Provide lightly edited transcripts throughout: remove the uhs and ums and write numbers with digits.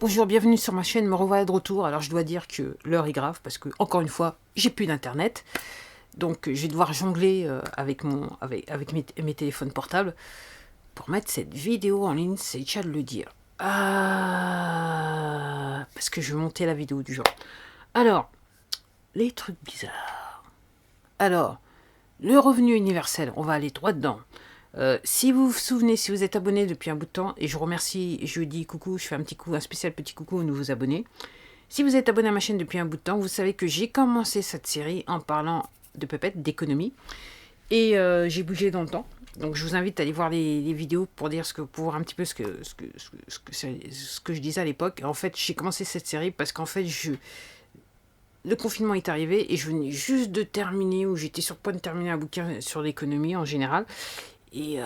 Bonjour, bienvenue sur ma chaîne, me revoilà de retour. Alors je dois dire que l'heure est grave parce que, encore une fois, j'ai plus d'internet. Donc je vais devoir jongler avec mes téléphones portables pour mettre cette vidéo en ligne, c'est déjà de le dire. Parce que je vais monter la vidéo du jour. Alors, les trucs bizarres. Alors, le revenu universel, on va aller droit dedans. Si vous vous souvenez, si vous êtes abonné depuis un bout de temps, et je vous remercie, je vous dis coucou, je fais un spécial petit coucou aux nouveaux abonnés. Si vous êtes abonné à ma chaîne depuis un bout de temps, vous savez que j'ai commencé cette série en parlant de pépette, d'économie, et j'ai bougé dans le temps. Donc je vous invite à aller voir les vidéos pour voir un petit peu ce que je disais à l'époque. En fait, j'ai commencé cette série parce qu'en fait, le confinement est arrivé et je venais juste de terminer, ou j'étais sur le point de terminer un bouquin sur l'économie en général, et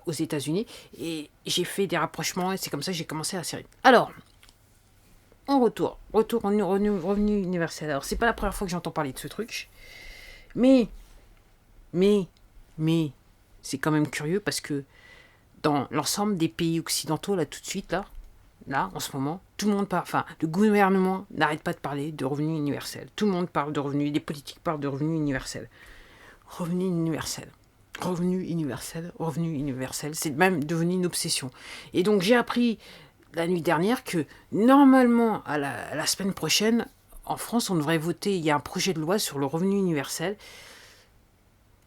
aux États-Unis, et j'ai fait des rapprochements et c'est comme ça que j'ai commencé la série. Alors, retour au revenu universel. Alors, c'est pas la première fois que j'entends parler de ce truc, mais, c'est quand même curieux parce que dans l'ensemble des pays occidentaux, là, tout de suite, là, en ce moment, tout le monde parle, enfin, le gouvernement n'arrête pas de parler de revenu universel. Tout le monde parle de revenu, les politiques parlent de revenu universel. Revenu universel. Revenu universel, revenu universel, c'est même devenu une obsession. Et donc j'ai appris la nuit dernière que normalement, à la semaine prochaine, en France, on devrait voter, il y a un projet de loi sur le revenu universel.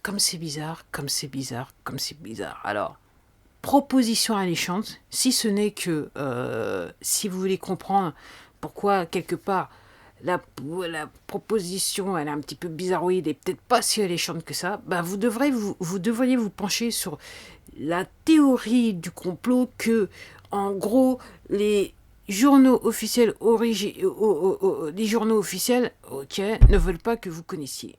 Comme c'est bizarre, comme c'est bizarre, comme c'est bizarre. Alors, proposition alléchante, si ce n'est que, si vous voulez comprendre pourquoi, quelque part, la proposition, elle est un petit peu bizarroïde et peut-être pas si alléchante que ça, bah vous devriez vous pencher sur la théorie du complot que, en gros, les journaux officiels, les journaux officiels, ok, ne veulent pas que vous connaissiez.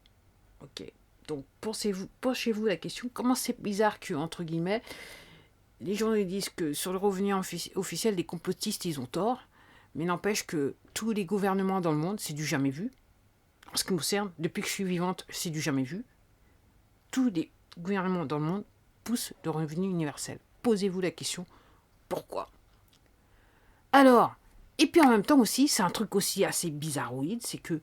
Ok. Donc, penchez-vous la question, comment c'est bizarre que, entre guillemets, les journaux disent que sur le revenu officiel des complotistes, ils ont tort, mais n'empêche que tous les gouvernements dans le monde, c'est du jamais vu. En ce qui me concerne, depuis que je suis vivante, c'est du jamais vu. Tous les gouvernements dans le monde poussent le revenu universel. Posez-vous la question, pourquoi? Alors, et puis en même temps aussi, c'est un truc aussi assez bizarroïde, c'est que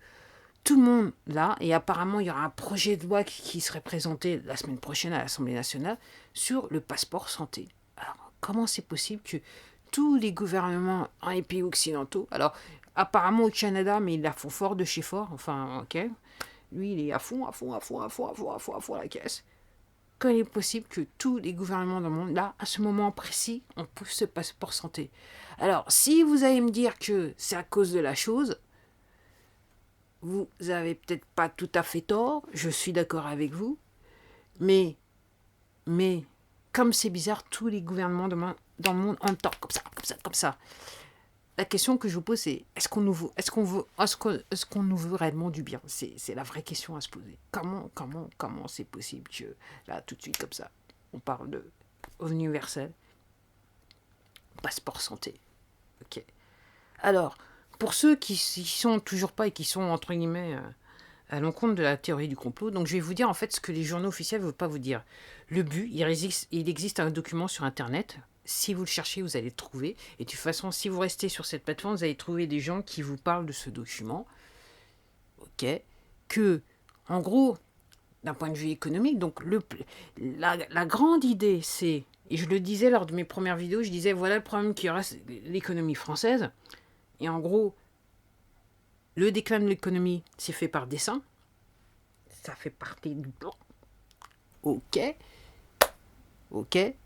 tout le monde là, et apparemment il y aura un projet de loi qui serait présenté la semaine prochaine à l'Assemblée nationale sur le passeport santé. Alors, comment c'est possible que tous les gouvernements dans les pays occidentaux, alors apparemment au Canada, mais ils la font fort de chez fort, enfin ok, lui il est à fond à la caisse. Comment il est possible que tous les gouvernements dans le monde, là, à ce moment précis, on pousse ce passeport santé? Alors, si vous allez me dire que c'est à cause de la chose, vous avez peut-être pas tout à fait tort, je suis d'accord avec vous, mais, comme c'est bizarre, tous les gouvernements dans le monde en même temps, comme ça. La question que je vous pose, c'est est-ce qu'on nous veut réellement du bien? C'est la vraie question à se poser. Comment c'est possible que, là, tout de suite, comme ça, on parle de revenu universel, passeport santé. Ok. Alors, pour ceux qui n'y sont toujours pas et qui sont, entre guillemets, à l'encontre de la théorie du complot, donc je vais vous dire en fait ce que les journaux officiels ne veulent pas vous dire. Le but, il existe un document sur Internet. Si vous le cherchez, vous allez le trouver. Et de toute façon, si vous restez sur cette plateforme, vous allez trouver des gens qui vous parlent de ce document. Ok. Que, en gros, d'un point de vue économique, donc la grande idée, c'est, et je le disais lors de mes premières vidéos, je disais voilà le problème qui reste l'économie française. Et en gros, le déclin de l'économie, c'est fait par dessin. Ça fait partie du plan. Ok.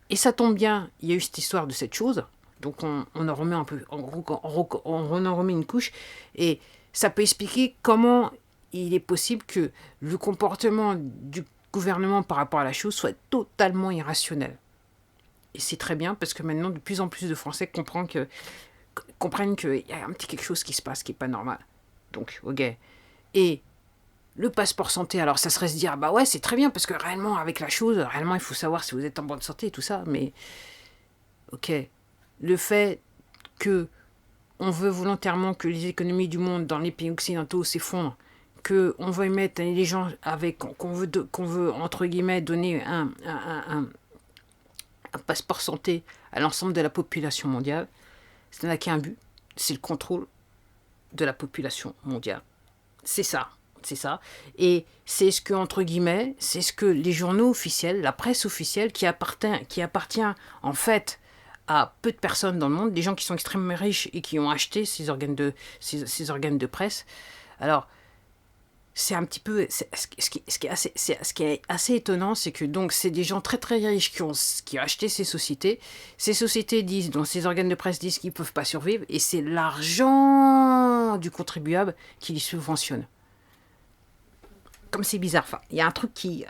Et ça tombe bien, il y a eu cette histoire de cette chose. Donc on en remet un peu, on en remet une couche. Et ça peut expliquer comment il est possible que le comportement du gouvernement par rapport à la chose soit totalement irrationnel. Et c'est très bien parce que maintenant, de plus en plus de Français comprennent qu'il y a un petit quelque chose qui se passe qui n'est pas normal. Donc, ok. Et le passeport santé, alors ça serait se dire, bah ouais, c'est très bien, parce que réellement, avec la chose, réellement, il faut savoir si vous êtes en bonne santé et tout ça, mais, ok, le fait que on veut volontairement que les économies du monde dans les pays occidentaux s'effondrent, qu'on veut mettre les gens avec, qu'on veut, entre guillemets, donner un passeport santé à l'ensemble de la population mondiale, ça n'a qu'un but, c'est le contrôle de la population mondiale. C'est ça. C'est ça. Et c'est ce que, entre guillemets, c'est ce que les journaux officiels, la presse officielle, qui appartient en fait à peu de personnes dans le monde, des gens qui sont extrêmement riches et qui ont acheté ces organes de presse. Alors, c'est un petit peu... Ce qui est assez étonnant, c'est que donc c'est des gens très très riches qui ont acheté ces sociétés. Ces sociétés disent, dont ces organes de presse disent qu'ils ne peuvent pas survivre, et c'est l'argent du contribuable qui les subventionne. Comme c'est bizarre, enfin, il y a un truc qui...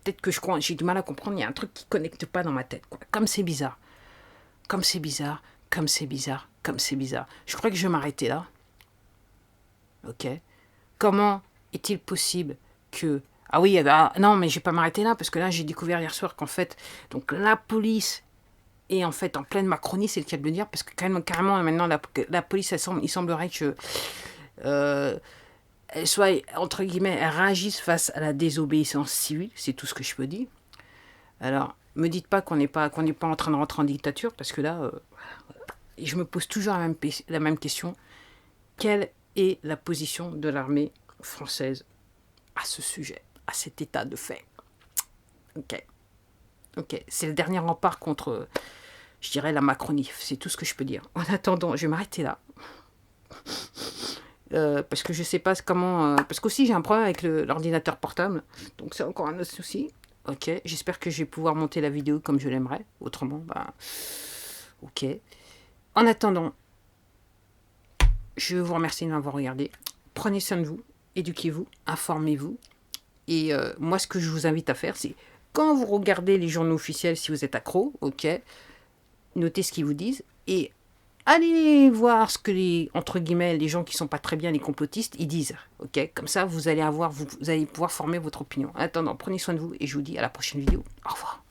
peut-être que j'ai du mal à comprendre, il y a un truc qui ne connecte pas dans ma tête, quoi. Comme c'est bizarre. Comme c'est bizarre, comme c'est bizarre, comme c'est bizarre. Je crois que je vais m'arrêter là. Ok. Comment est-il possible que... Ah oui, non, mais je vais pas m'arrêter là, parce que là, j'ai découvert hier soir qu'en fait, donc la police est en fait en pleine Macronie, c'est le cas de le dire, parce que carrément, maintenant, la police, il semblerait que... elle soit, entre guillemets, elle réagisse face à la désobéissance civile, c'est tout ce que je peux dire. Alors, me dites pas qu'on n'est pas en train de rentrer en dictature, parce que là, je me pose toujours la même question. Quelle est la position de l'armée française à ce sujet, à cet état de fait? Ok, c'est le dernier rempart contre, je dirais, la Macronie, c'est tout ce que je peux dire. En attendant, je vais m'arrêter là. Parce que je sais pas comment... parce qu'aussi j'ai un problème avec l'ordinateur portable, donc c'est encore un autre souci. Ok, j'espère que je vais pouvoir monter la vidéo comme je l'aimerais, autrement, ok. En attendant, je vous remercie de m'avoir regardé. Prenez soin de vous, éduquez-vous, informez-vous. Et moi, ce que je vous invite à faire, c'est quand vous regardez les journaux officiels, si vous êtes accro, ok, notez ce qu'ils vous disent, et allez voir ce que entre guillemets, les gens qui sont pas très bien, les complotistes, ils disent. Ok, comme ça, vous allez pouvoir former votre opinion. En attendant, prenez soin de vous et je vous dis à la prochaine vidéo. Au revoir.